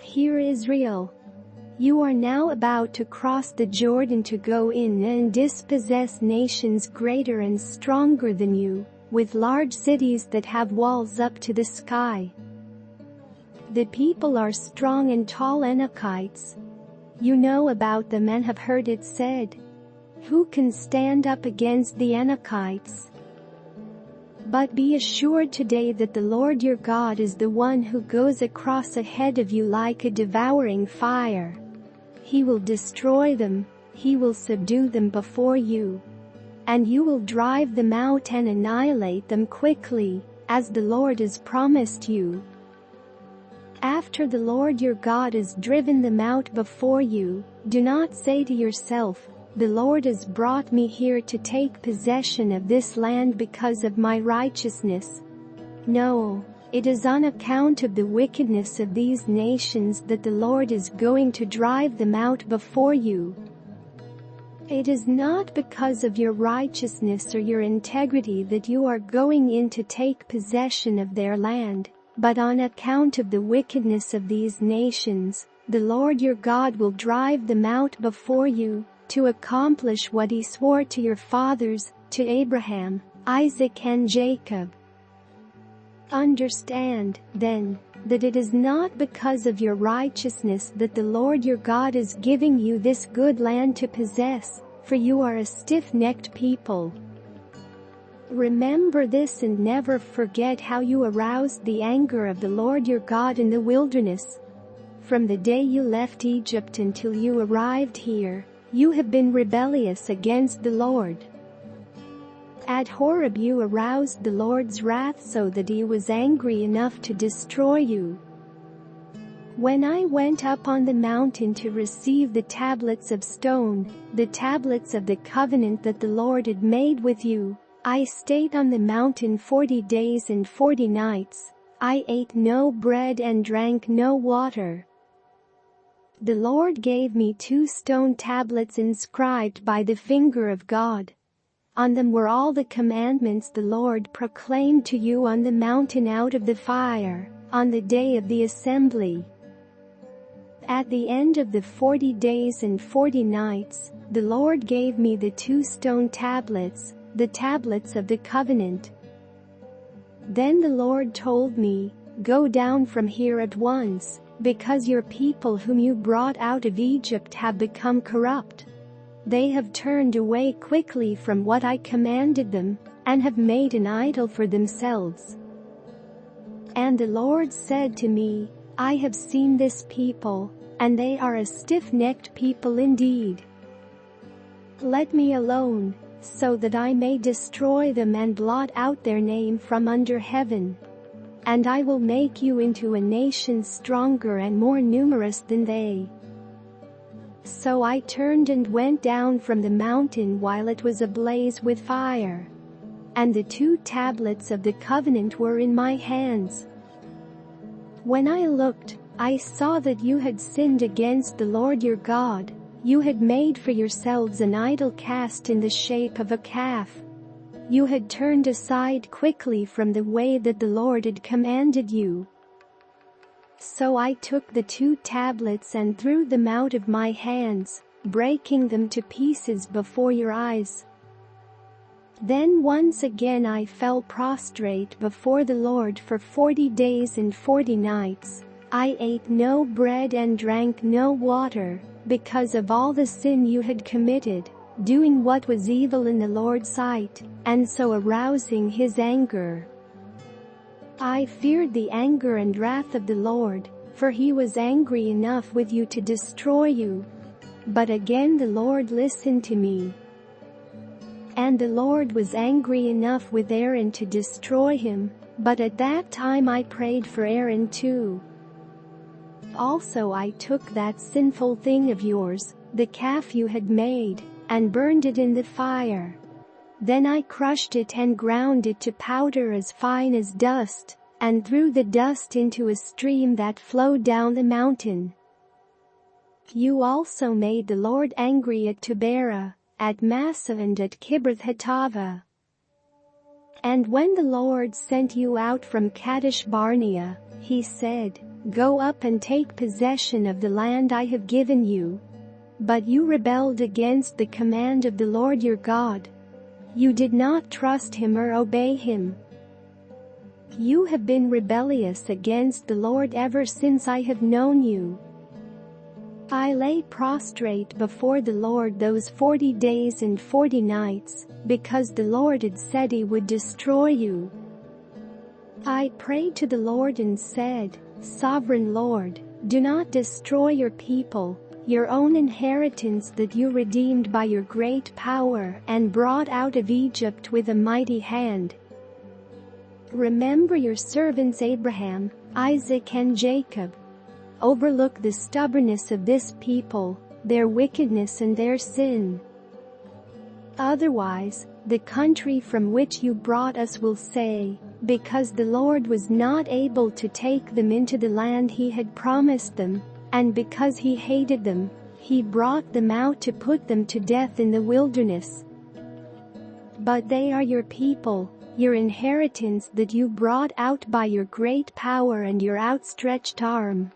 Hear Israel. You are now about to cross the Jordan to go in and dispossess nations greater and stronger than you, with large cities that have walls up to the sky. The people are strong and tall Anakites. You know about them and have heard it said, "Who can stand up against the Anakites?" But be assured today that the Lord your God is the one who goes across ahead of you like a devouring fire. He will destroy them, he will subdue them before you, and you will drive them out and annihilate them quickly, as the Lord has promised you. After the Lord your God has driven them out before you, do not say to yourself, "The Lord has brought me here to take possession of this land because of my righteousness." No, it is on account of the wickedness of these nations that the Lord is going to drive them out before you. It is not because of your righteousness or your integrity that you are going in to take possession of their land, but on account of the wickedness of these nations, the Lord your God will drive them out before you, to accomplish what he swore to your fathers, to Abraham, Isaac and Jacob. Understand, then, that it is not because of your righteousness that the Lord your God is giving you this good land to possess, for you are a stiff-necked people. Remember this and never forget how you aroused the anger of the Lord your God in the wilderness. From the day you left Egypt until you arrived here, you have been rebellious against the Lord. At Horeb you aroused the Lord's wrath so that he was angry enough to destroy you. When I went up on the mountain to receive the tablets of stone, the tablets of the covenant that the Lord had made with you, I stayed on the mountain 40 days and 40 nights. I ate no bread and drank no water. The Lord gave me 2 stone tablets inscribed by the finger of God. On them were all the commandments the Lord proclaimed to you on the mountain out of the fire, on the day of the assembly. At the end of the 40 days and 40 nights, the Lord gave me the 2 stone tablets, the tablets of the covenant. Then the Lord told me, "Go down from here at once, because your people whom you brought out of Egypt have become corrupt. They have turned away quickly from what I commanded them, and have made an idol for themselves." And the Lord said to me, "I have seen this people, and they are a stiff-necked people indeed. Let me alone, so that I may destroy them and blot out their name from under heaven. And I will make you into a nation stronger and more numerous than they." So I turned and went down from the mountain while it was ablaze with fire. And the 2 tablets of the covenant were in my hands. When I looked, I saw that you had sinned against the Lord your God. You had made for yourselves an idol cast in the shape of a calf. You had turned aside quickly from the way that the Lord had commanded you. So I took the 2 tablets and threw them out of my hands, breaking them to pieces before your eyes. Then once again I fell prostrate before the Lord for 40 days and 40 nights. I ate no bread and drank no water, because of all the sin you had committed, doing what was evil in the Lord's sight, and so arousing his anger. I feared the anger and wrath of the Lord, for he was angry enough with you to destroy you. But again the Lord listened to me. And the Lord was angry enough with Aaron to destroy him, but at that time I prayed for Aaron too. Also I took that sinful thing of yours, the calf you had made, and burned it in the fire. Then I crushed it and ground it to powder as fine as dust, and threw the dust into a stream that flowed down the mountain. You also made the Lord angry at Taberah, at Massah and at Kibroth Hattaavah. And when the Lord sent you out from Kadesh Barnea, he said, Go up and take possession of the land I have given you. But you rebelled against the command of the Lord your God. You did not trust him or obey him. You have been rebellious against the Lord ever since I have known you. I lay prostrate before the Lord those 40 days and 40 nights, because the Lord had said he would destroy you. I prayed to the Lord and said, Sovereign Lord, do not destroy your people, your own inheritance that you redeemed by your great power and brought out of Egypt with a mighty hand. Remember your servants Abraham, Isaac and Jacob. Overlook the stubbornness of this people, their wickedness and their sin. Otherwise, the country from which you brought us will say, because the Lord was not able to take them into the land he had promised them, and because he hated them, he brought them out to put them to death in the wilderness. But they are your people, your inheritance that you brought out by your great power and your outstretched arm.